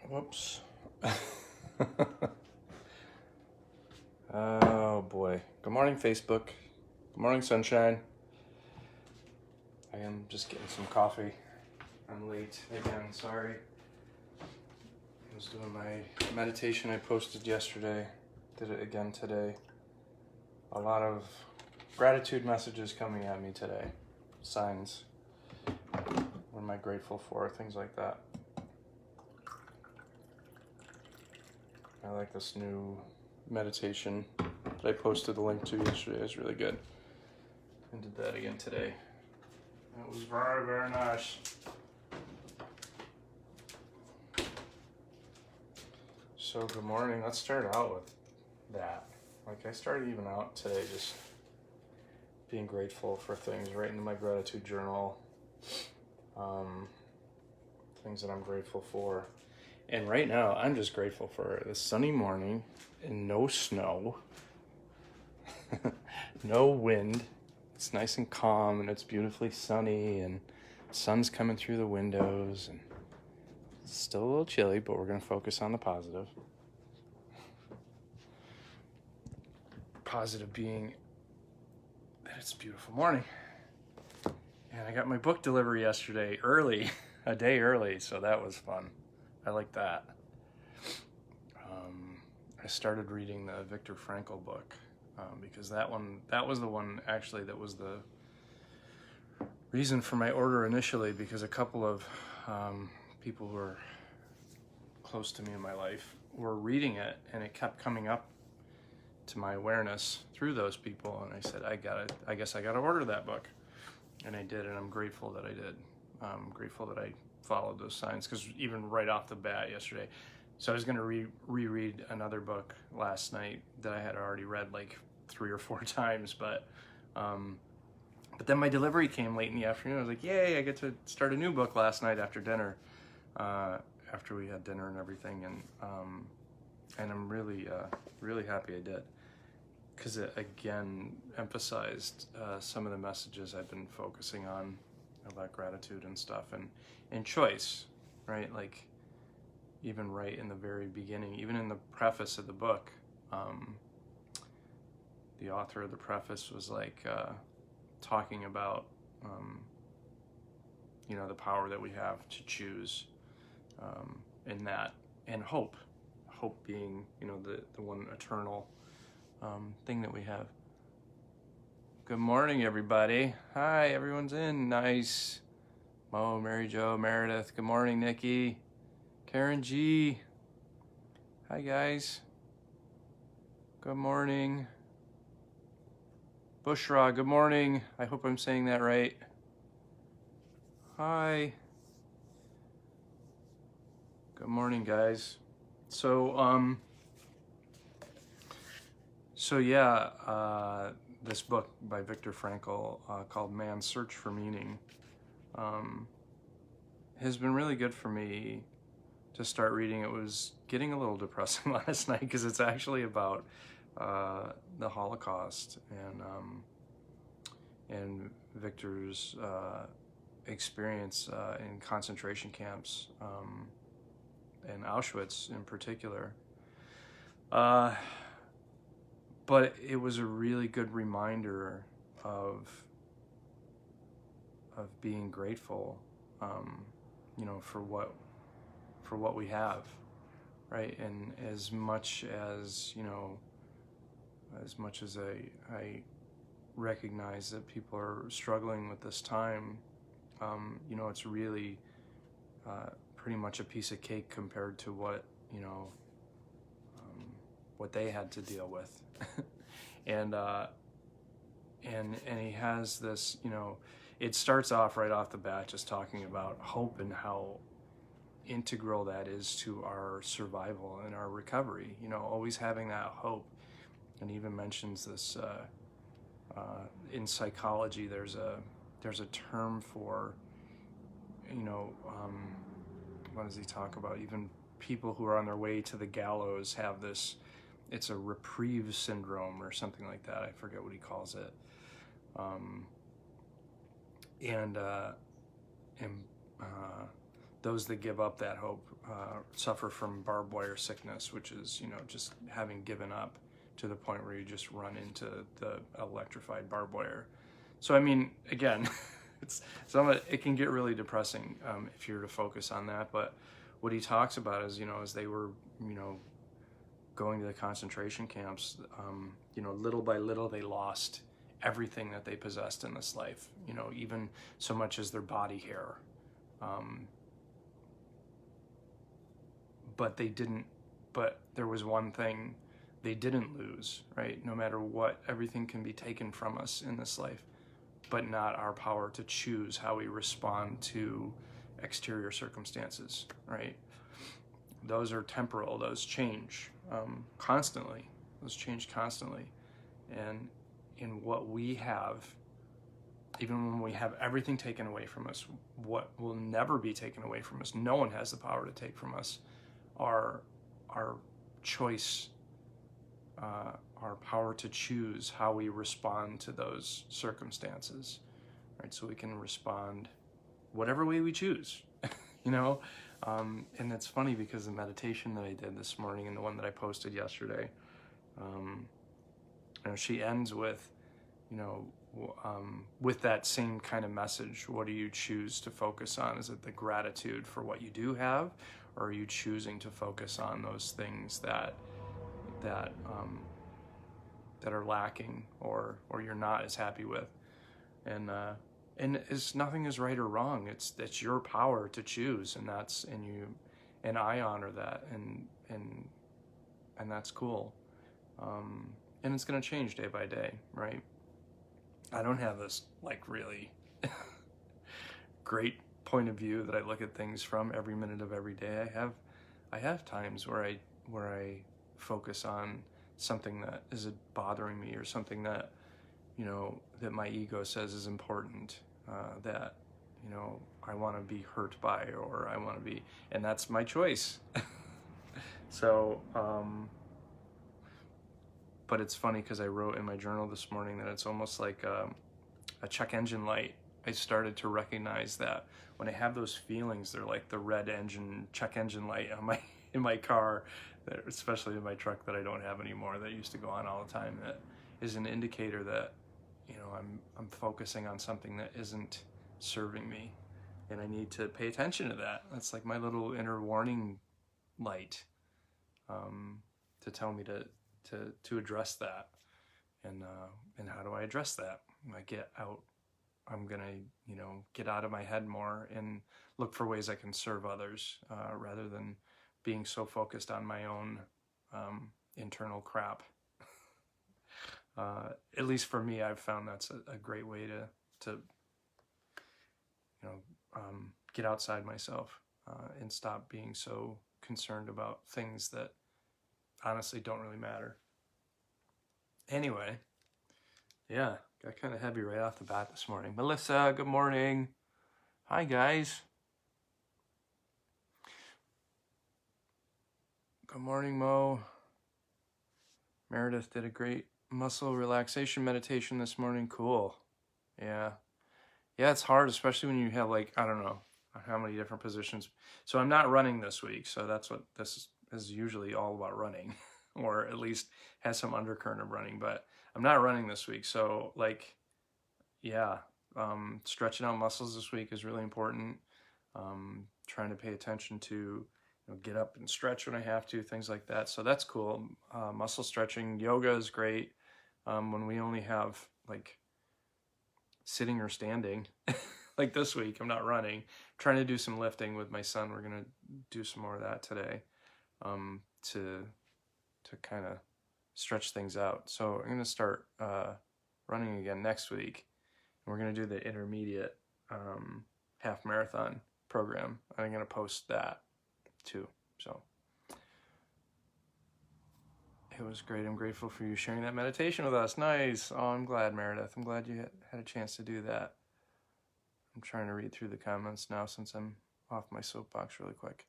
Whoops. Oh boy. Good morning, Facebook. Good morning, sunshine. I am just getting some coffee. I'm late again, sorry. I was doing my meditation I posted yesterday. Did it again today. A lot of gratitude messages coming at me today. Signs. What am I grateful for? Things like that. I like this new meditation that I posted the link to yesterday. It was really good. And did that again today. It was very, very nice. So good morning. Let's start out with that. Like I started even out today just being grateful for things, right into my gratitude journal. Things that I'm grateful for. And right now, I'm just grateful for the sunny morning and no snow, no wind. It's nice and calm and it's beautifully sunny and the sun's coming through the windows and it's still a little chilly, but we're going to focus on the positive. Positive being that it's a beautiful morning. And I got my book delivery yesterday early, a day early, so that was fun. I like that. I started reading the Viktor Frankl book because that was the one actually that was the reason for my order initially, because a couple of people who are close to me in my life were reading it and it kept coming up to my awareness through those people, and I said, I guess I gotta order that book. And I did, and I'm grateful that I did. I'm grateful that I followed those signs, because even right off the bat yesterday, so I was going to reread another book last night that I had already read like 3 or 4 times, but then my delivery came late in the afternoon. I was like, yay, I get to start a new book last night after dinner, after we had dinner and everything, and I'm really happy I did, because it again emphasized some of the messages I've been focusing on about gratitude and stuff, and choice, right? Like even right in the very beginning, even in the preface of the book, the author of the preface was like talking about the power that we have to choose in that, and hope being the one eternal thing that we have. Good morning, everybody. Hi, everyone's in. Nice. Mo, Mary Jo, Meredith. Good morning, Nikki. Karen G. Hi, guys. Good morning. Bushra, good morning. I hope I'm saying that right. Hi. Good morning, guys. So this book by Viktor Frankl called Man's Search for Meaning has been really good for me to start reading. It was getting a little depressing last night because it's actually about the Holocaust and Viktor's experience in concentration camps and Auschwitz in particular. But it was a really good reminder of being grateful, for what we have, right? And as much as I recognize that people are struggling with this time, it's really pretty much a piece of cake compared to what they had to deal with. and he has this, it starts off right off the bat just talking about hope and how integral that is to our survival and our recovery, always having that hope. And even mentions this in psychology, there's a term for, what does he talk about? Even people who are on their way to the gallows have this, it's a reprieve syndrome or something like that. I forget what he calls it. those that give up that hope suffer from barbed wire sickness, which is, you know, just having given up to the point where you just run into the electrified barbed wire. So, I mean, again, it can get really depressing if you're to focus on that. But what he talks about is, you know, as they were, you know, going to the concentration camps, you know, little by little, they lost everything that they possessed in this life, you know, even so much as their body hair. But there was one thing they didn't lose, right? No matter what, everything can be taken from us in this life, but not our power to choose how we respond to exterior circumstances, right? Those are temporal, those change constantly. Those change constantly. And in what we have, even when we have everything taken away from us, what will never be taken away from us, no one has the power to take from us, our choice, our power to choose how we respond to those circumstances, right? So we can respond whatever way we choose, you know? And it's funny because the meditation that I did this morning and the one that I posted yesterday, you know, she ends with, you know, with that same kind of message. What do you choose to focus on? Is it the gratitude for what you do have, or are you choosing to focus on those things that are lacking or you're not as happy with? And nothing is right or wrong. It's your power to choose, and I honor that, and that's cool. And it's going to change day by day, right? I don't have this like really great point of view that I look at things from every minute of every day. I have times where I focus on something that is bothering me, or something that, you know, that my ego says is important, that, you know, I want to be hurt by, or I want to be, and that's my choice. So, but it's funny because I wrote in my journal this morning that it's almost like a check engine light. I started to recognize that when I have those feelings, they're like the red check engine light on in my car, especially in my truck that I don't have anymore, that used to go on all the time. That is an indicator that, you know, I'm focusing on something that isn't serving me, and I need to pay attention to that. That's like my little inner warning light, to tell me to address that. And how do I address that? I'm gonna, you know, get out of my head more and look for ways I can serve others, rather than being so focused on my own internal crap. At least for me, I've found that's a great way to you know, get outside myself, and stop being so concerned about things that honestly don't really matter. Anyway, yeah, got kind of heavy right off the bat this morning. Melissa, good morning. Hi, guys. Good morning, Mo. Meredith did a great muscle relaxation meditation this morning. Cool. Yeah. Yeah, it's hard, especially when you have, like, I don't know how many different positions. So I'm not running this week, so that's what this is usually all about, running, or at least has some undercurrent of running, but I'm not running this week. So, like, yeah, stretching out muscles this week is really important. Trying to pay attention to, you know, get up and stretch when I have to, things like that. So that's cool. Muscle stretching, yoga is great. When we only have like sitting or standing, like this week, I'm not running. Trying to do some lifting with my son. We're gonna do some more of that today, to kind of stretch things out. So I'm gonna start running again next week. And we're gonna do the intermediate half marathon program. I'm gonna post that too. So it was great. I'm grateful for you sharing that meditation with us. Nice. Oh, I'm glad, Meredith. I'm glad you had a chance to do that. I'm trying to read through the comments now since I'm off my soapbox really quick.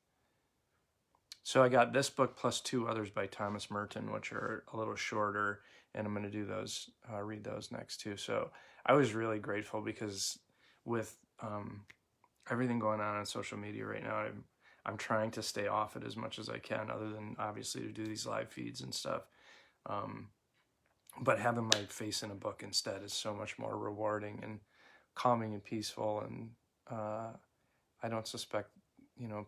So I got this book plus 2 others by Thomas Merton, which are a little shorter, and I'm going to do those, read those next too. So I was really grateful because with everything going on social media right now. I'm trying to stay off it as much as I can, other than obviously to do these live feeds and stuff. But having my face in a book instead is so much more rewarding and calming and peaceful. And I don't suspect,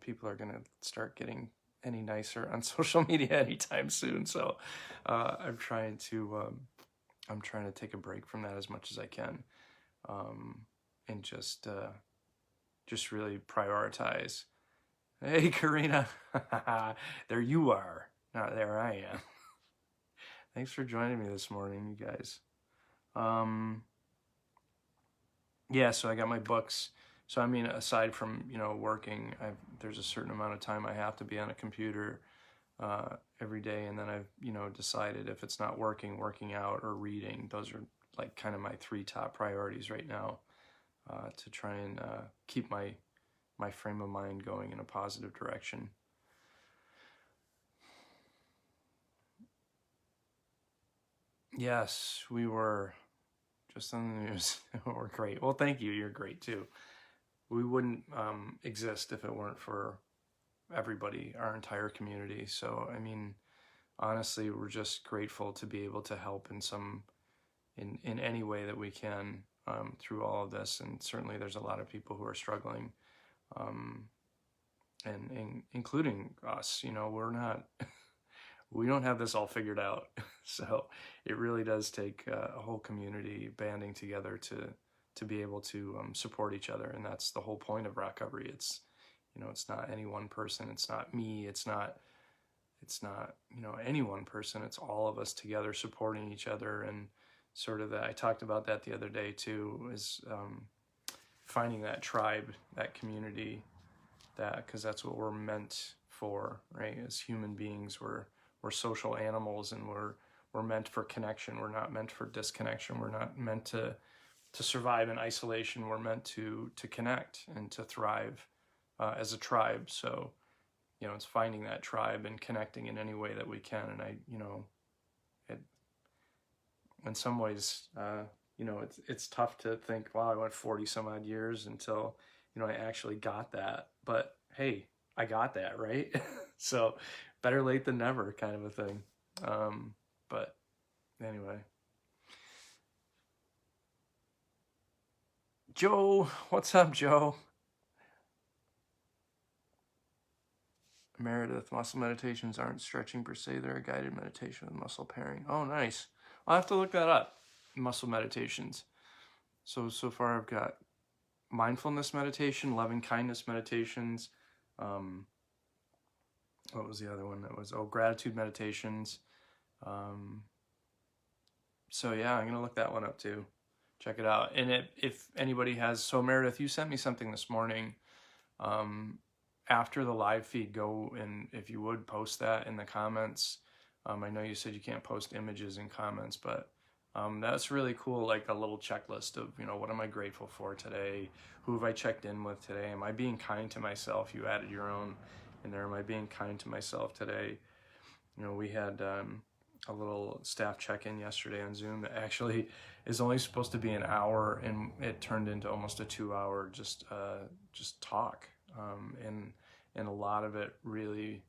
people are going to start getting any nicer on social media anytime soon. So I'm trying to take a break from that as much as I can, and just really prioritize. Hey, Karina, there you are. Not there I am. Thanks for joining me this morning, you guys. Yeah, so I got my books. So I mean, aside from working, there's a certain amount of time I have to be on a computer every day, and then I've decided if it's not working out or reading, those are like kind of my 3 top priorities right now, to try and keep my frame of mind going in a positive direction. Yes, we were just on the news. We're great. Well, thank you. You're great too. We wouldn't exist if it weren't for everybody, our entire community. So, I mean, honestly, we're just grateful to be able to help in any way that we can through all of this. And certainly there's a lot of people who are struggling, and including us. We're not, we don't have this all figured out. So it really does take a whole community banding together to be able to support each other. And that's the whole point of ROCovery. It's, it's not any one person. It's not me. It's not, any one person. It's all of us together supporting each other. And sort of that, I talked about that the other day too, is finding that tribe, that community, because that's what we're meant for, right? As human beings, we're social animals, and we're meant for connection. We're not meant for disconnection. We're not meant to survive in isolation. We're meant to connect and to thrive as a tribe. So, it's finding that tribe and connecting in any way that we can. And in some ways, it's tough to think, wow, I went 40 some odd years until, I actually got that. But hey, I got that, right? So better late than never, kind of a thing. But anyway. Joe, what's up, Joe? Meredith, muscle meditations aren't stretching per se, they're a guided meditation with muscle pairing. Oh, nice. I'll have to look that up. Muscle meditations. So far I've got mindfulness meditation, loving kindness meditations. What was the other one? That was, gratitude meditations. So yeah, I'm gonna look that one up too. Check it out. And if anybody has, so Meredith, you sent me something this morning. After the live feed, go and if you would post that in the comments. I know you said you can't post images in comments, but that's really cool. Like a little checklist of, what am I grateful for today? Who have I checked in with today? Am I being kind to myself? You added your own in there. Am I being kind to myself today? We had a little staff check-in yesterday on Zoom that actually is only supposed to be an hour, and it turned into almost a 2-hour just talk. And a lot of it really,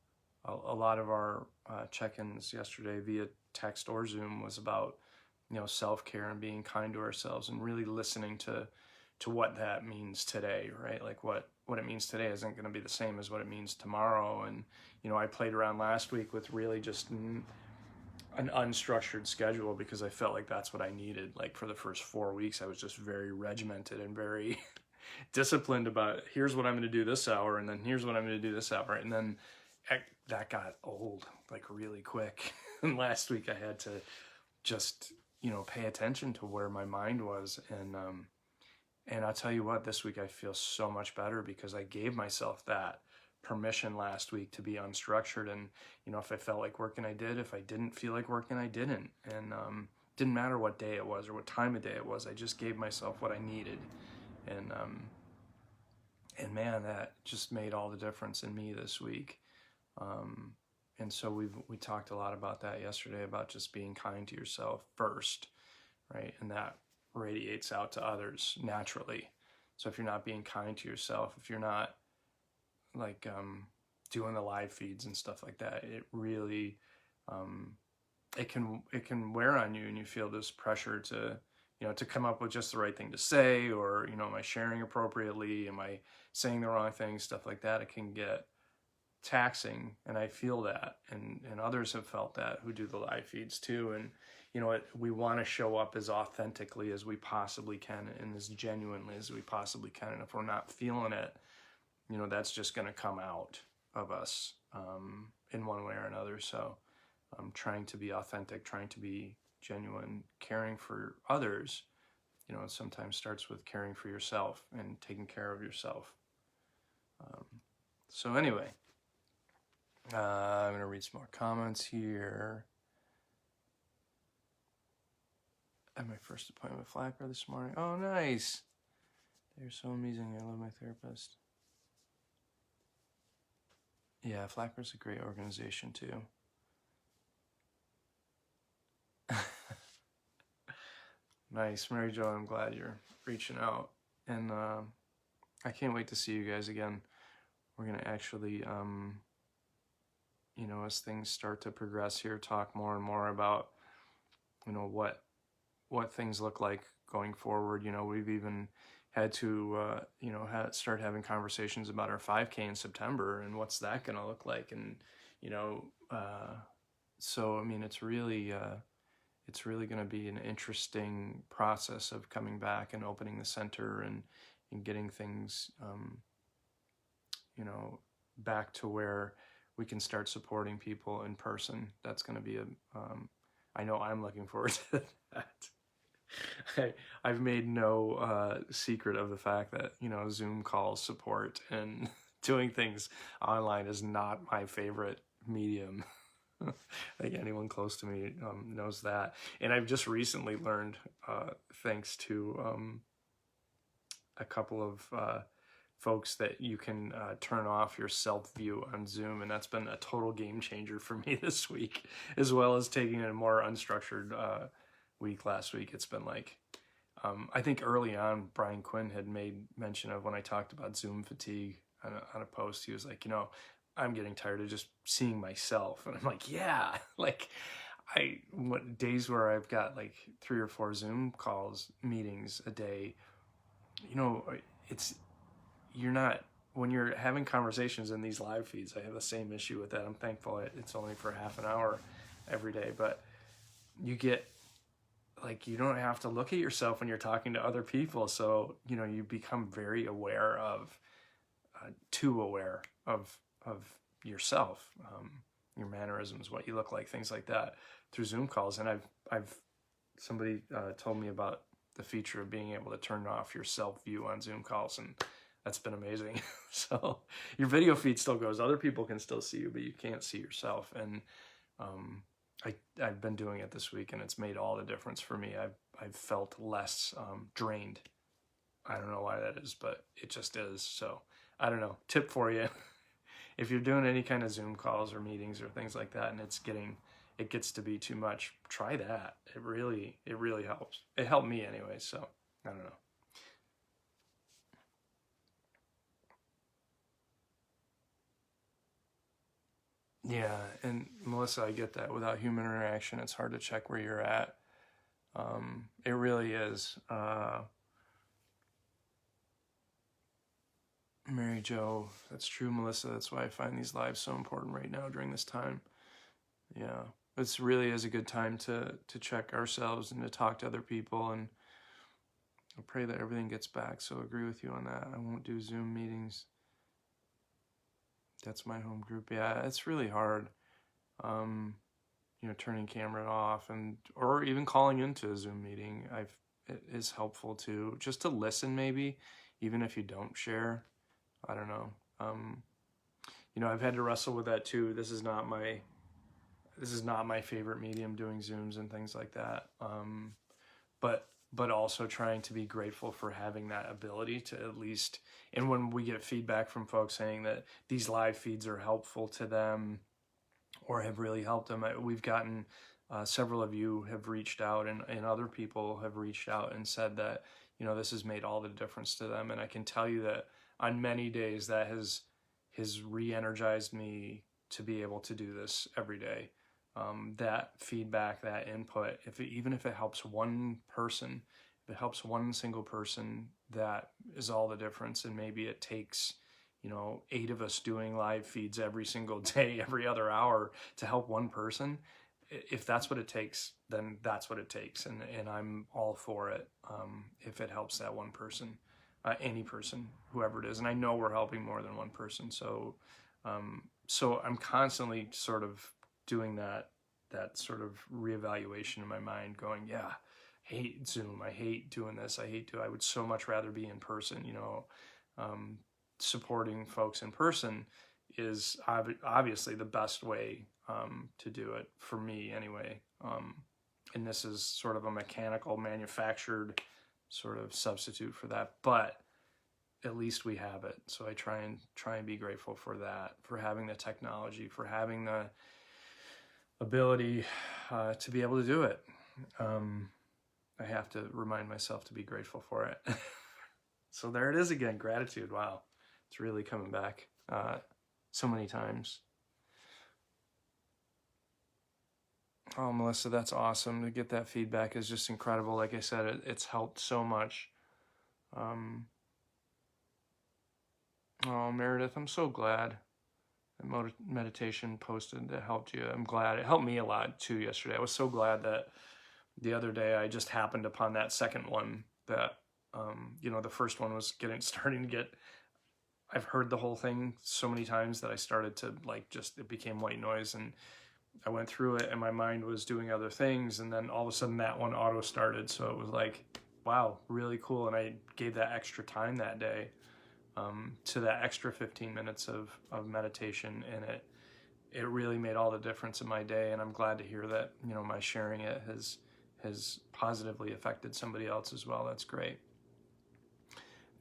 a lot of our check-ins yesterday via text or Zoom was about, self-care and being kind to ourselves and really listening to what that means today, right? Like what it means today isn't going to be the same as what it means tomorrow. And, I played around last week with really just an unstructured schedule because I felt like that's what I needed. Like for the first 4 weeks, I was just very regimented and very disciplined about here's what I'm going to do this hour, and then here's what I'm going to do this hour. And then that got old like really quick. And last week I had to just, pay attention to where my mind was. And I'll tell you what, this week I feel so much better because I gave myself that permission last week to be unstructured. And, if I felt like working, I did. If I didn't feel like working, I didn't. And didn't matter what day it was or what time of day it was. I just gave myself what I needed. And man, that just made all the difference in me this week. And so we talked a lot about that yesterday, about just being kind to yourself first, right? And that radiates out to others naturally. So if you're not being kind to yourself, if you're not like doing the live feeds and stuff like that, it really it can wear on you, and you feel this pressure to, you know, to come up with just the right thing to say, or, you know, am I sharing appropriately, am I saying the wrong thing, stuff like that. It can get taxing, and I feel that, and others have felt that who do the live feeds too. And you know what, we want to show up as authentically as we possibly can and as genuinely as we possibly can, and if we're not feeling it, you know, that's just going to come out of us in one way or another. So trying to be authentic, trying to be genuine, caring for others, you know, it sometimes starts with caring for yourself and taking care of yourself. So anyway, I'm going to read some more comments here. I had my first appointment with Flacker this morning. Oh, nice. They're so amazing. I love my therapist. Yeah, Flacker's a great organization too. Nice. Mary Jo, I'm glad you're reaching out. And I can't wait to see you guys again. We're going to actually, you know, as things start to progress here, talk more and more about, you know, what things look like going forward. You know, we've even had to, you know, start having conversations about our 5K in September and what's that going to look like. And, you know, so, I mean, it's really going to be an interesting process of coming back and opening the center and getting things, you know, back to where we can start supporting people in person. That's going to be I know I'm looking forward to that. I've made no secret of the fact that, you know, Zoom call support and doing things online is not my favorite medium. I think anyone close to me knows that. And I've just recently learned, thanks to a couple of folks, that you can turn off your self-view on Zoom, and that's been a total game changer for me this week, as well as taking a more unstructured week last week. It's been like, I think early on, Brian Quinn had made mention of, when I talked about Zoom fatigue on a post, he was like, you know, I'm getting tired of just seeing myself. And I'm like, yeah, like what days where I've got like 3 or 4 Zoom calls, meetings a day, you know, you're not, when you're having conversations in these live feeds, I have the same issue with that. I'm thankful it's only for half an hour every day, but you get, like, you don't have to look at yourself when you're talking to other people. So, you know, you become very aware of, too aware of yourself, your mannerisms, what you look like, things like that through Zoom calls. And somebody told me about the feature of being able to turn off your self view on Zoom calls, and that's been amazing. So your video feed still goes, other people can still see you, but you can't see yourself. And I've been doing it this week, and it's made all the difference for me. I've felt less drained. I don't know why that is, but it just is. So I don't know. Tip for you. If you're doing any kind of Zoom calls or meetings or things like that, and it gets to be too much, try that. It really helps. It helped me anyway, so I don't know. Yeah, and Melissa, I get that. Without human interaction, it's hard to check where you're at. It really is. Mary Jo, that's true, Melissa. That's why I find these lives so important right now during this time. Yeah, it's really is a good time to check ourselves and to talk to other people, and I pray that everything gets back. So I agree with you on that. I won't do Zoom meetings. That's my home group. Yeah, it's really hard. You know, turning camera off or even calling into a Zoom meeting, it is helpful too, just to listen maybe, even if you don't share. I don't know. You know, I've had to wrestle with that too. This is not my favorite medium, doing Zooms and things like that. But also trying to be grateful for having that ability to at least, and when we get feedback from folks saying that these live feeds are helpful to them or have really helped them, we've gotten, several of you have reached out, and other people have reached out and said that, you know, this has made all the difference to them. And I can tell you that on many days that has re-energized me to be able to do this every day. That feedback, that input, even if it helps one person, if it helps one single person, that is all the difference. And maybe it takes, you know, 8 of us doing live feeds every single day, every other hour to help one person. If that's what it takes, then that's what it takes. And I'm all for it. If it helps that one person, any person, whoever it is. And I know we're helping more than one person. So I'm constantly sort of doing that sort of reevaluation in my mind, going, yeah, I hate Zoom. I hate doing this. I would so much rather be in person, you know. Supporting folks in person is obviously the best way to do it, for me anyway. And this is sort of a mechanical, manufactured sort of substitute for that, but at least we have it. So I try and be grateful for that, for having the technology, for having the ability to be able to do it. I have to remind myself to be grateful for it. So there it is again, gratitude. Wow, it's really coming back so many times. Oh, Melissa, that's awesome. To get that feedback is just incredible. Like I said, it's helped so much. Oh, Meredith, I'm so glad that meditation posted that helped you. I'm glad. It helped me a lot too yesterday. I was so glad that the other day I just happened upon that second one that, you know, the first one was starting to get, I've heard the whole thing so many times that I started to it became white noise, and I went through it and my mind was doing other things. And then all of a sudden that one auto started. So it was like, wow, really cool. And I gave that extra time that day to that extra 15 minutes of meditation, and it really made all the difference in my day. And I'm glad to hear that, you know, my sharing it has positively affected somebody else as well. That's great.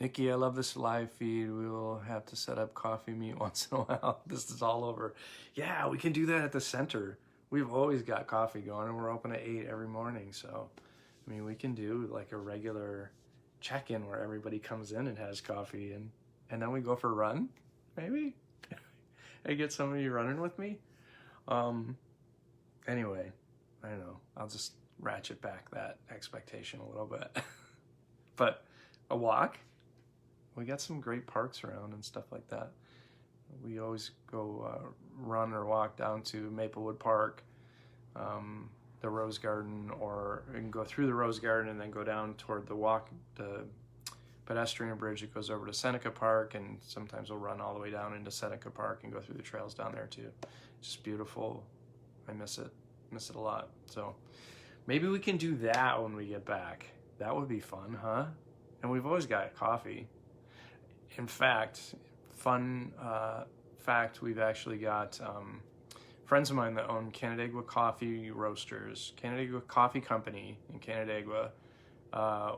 Nikki, I love this live feed. We will have to set up coffee meet once in a while. This is all over. Yeah, we can do that at the center. We've always got coffee going, and we're open at 8 every morning. So, I mean, we can do like a regular check-in where everybody comes in and has coffee, and then we go for a run, maybe. I get some of you running with me. Anyway, I don't know. I'll just ratchet back that expectation a little bit. But a walk. We got some great parks around and stuff like that. We always go run or walk down to Maplewood Park, the Rose Garden, or we can go through the Rose Garden and then go down toward the pedestrian bridge that goes over to Seneca Park, and sometimes we'll run all the way down into Seneca Park and go through the trails down there too. It's just beautiful. I miss it a lot. So maybe we can do that when we get back. That would be fun, huh? And we've always got coffee. In fact, we've actually got friends of mine that own Canandaigua Coffee Roasters. Canandaigua Coffee Company in Canandaigua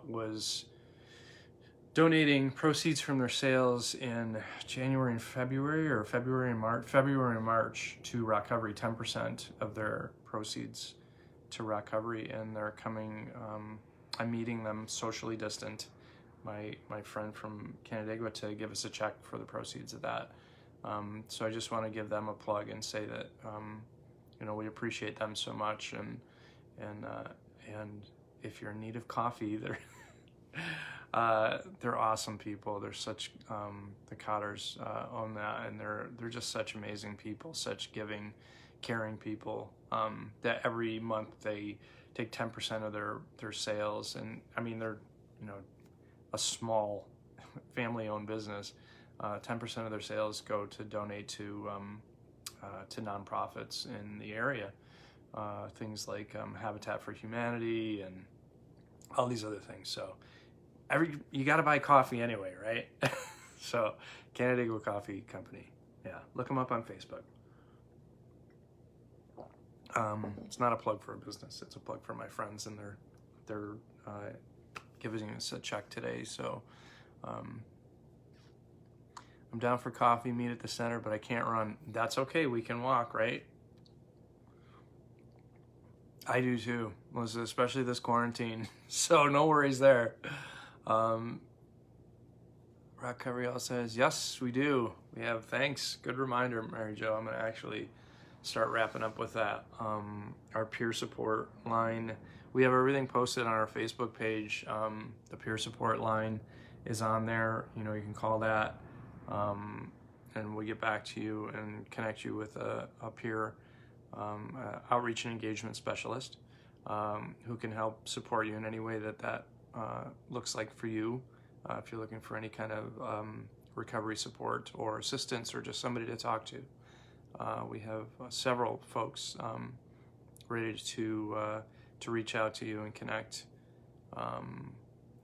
was donating proceeds from their sales in January and February, or February and March to ROCovery, 10% of their proceeds to ROCovery. And they're coming, I'm meeting them socially distant, my friend from Canandaigua, to give us a check for the proceeds of that. So I just want to give them a plug and say that, you know, we appreciate them so much. And if you're in need of coffee, they're awesome people. They're such, the Cotters own that, and they're just such amazing people, such giving, caring people, that every month they take 10% of their sales. And I mean, they're, you know, a small family-owned business. 10% of their sales go to donate to nonprofits in the area, things like Habitat for Humanity and all these other things. So you got to buy coffee anyway, right? So Canandaigua Coffee Company, yeah, look them up on Facebook. It's not a plug for a business; it's a plug for my friends, and they're giving us a check today. So I'm down for coffee meet at the center, but I can't run. That's okay. We can walk, right? I do too, Melissa, especially this quarantine. So no worries there. ROCovery also says, yes, we do. We have, thanks. Good reminder, Mary Jo. I'm going to actually start wrapping up with that. Our peer support line, we have everything posted on our Facebook page. The peer support line is on there. You know, you can call that, and we'll get back to you and connect you with a peer outreach and engagement specialist who can help support you in any way that looks like for you. If you're looking for any kind of recovery support or assistance or just somebody to talk to. We have several folks ready to reach out to you and connect.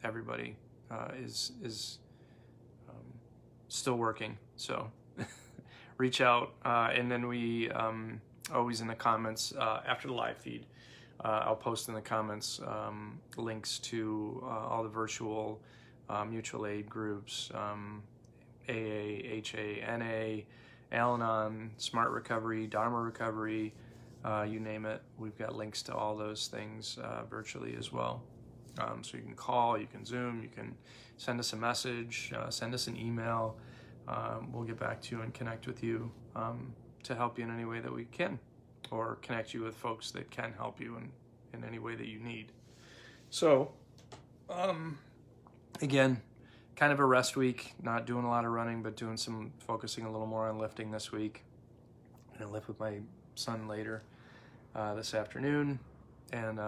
Everybody is still working, so reach out. And then we always in the comments after the live feed, I'll post in the comments links to all the virtual mutual aid groups, AA, HA, NA, Al-Anon, Smart Recovery, Dharma Recovery, you name it. We've got links to all those things virtually as well. So you can call, you can Zoom, you can send us a message, send us an email. We'll get back to you and connect with you to help you in any way that we can, or connect you with folks that can help you in any way that you need. So, again, kind of a rest week, not doing a lot of running, but focusing a little more on lifting this week. I'm gonna lift with my son later this afternoon, and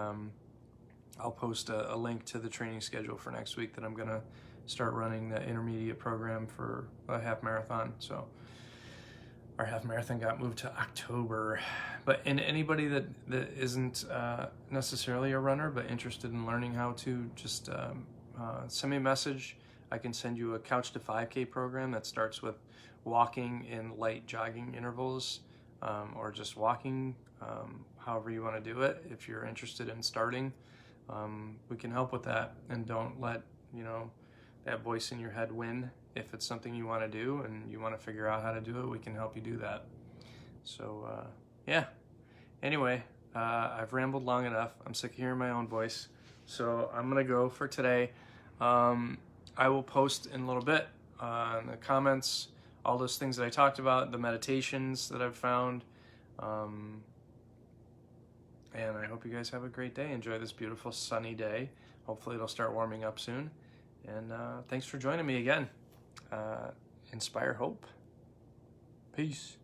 I'll post a link to the training schedule for next week that I'm gonna start running the intermediate program for a half marathon. So our half marathon got moved to October, but anybody that isn't necessarily a runner but interested in learning how to, just send me a message. I can send you a couch to 5K program that starts with walking in light jogging intervals, or just walking, however you want to do it. If you're interested in starting, we can help with that, and don't let that voice in your head win. If it's something you want to do and you want to figure out how to do it, we can help you do that. So yeah, anyway, I've rambled long enough. I'm sick of hearing my own voice, so I'm gonna go for today. I will post in a little bit in the comments all those things that I talked about, the meditations that I've found, and I hope you guys have a great day. Enjoy this beautiful sunny day. Hopefully it'll start warming up soon, and thanks for joining me again. Inspire hope. Peace.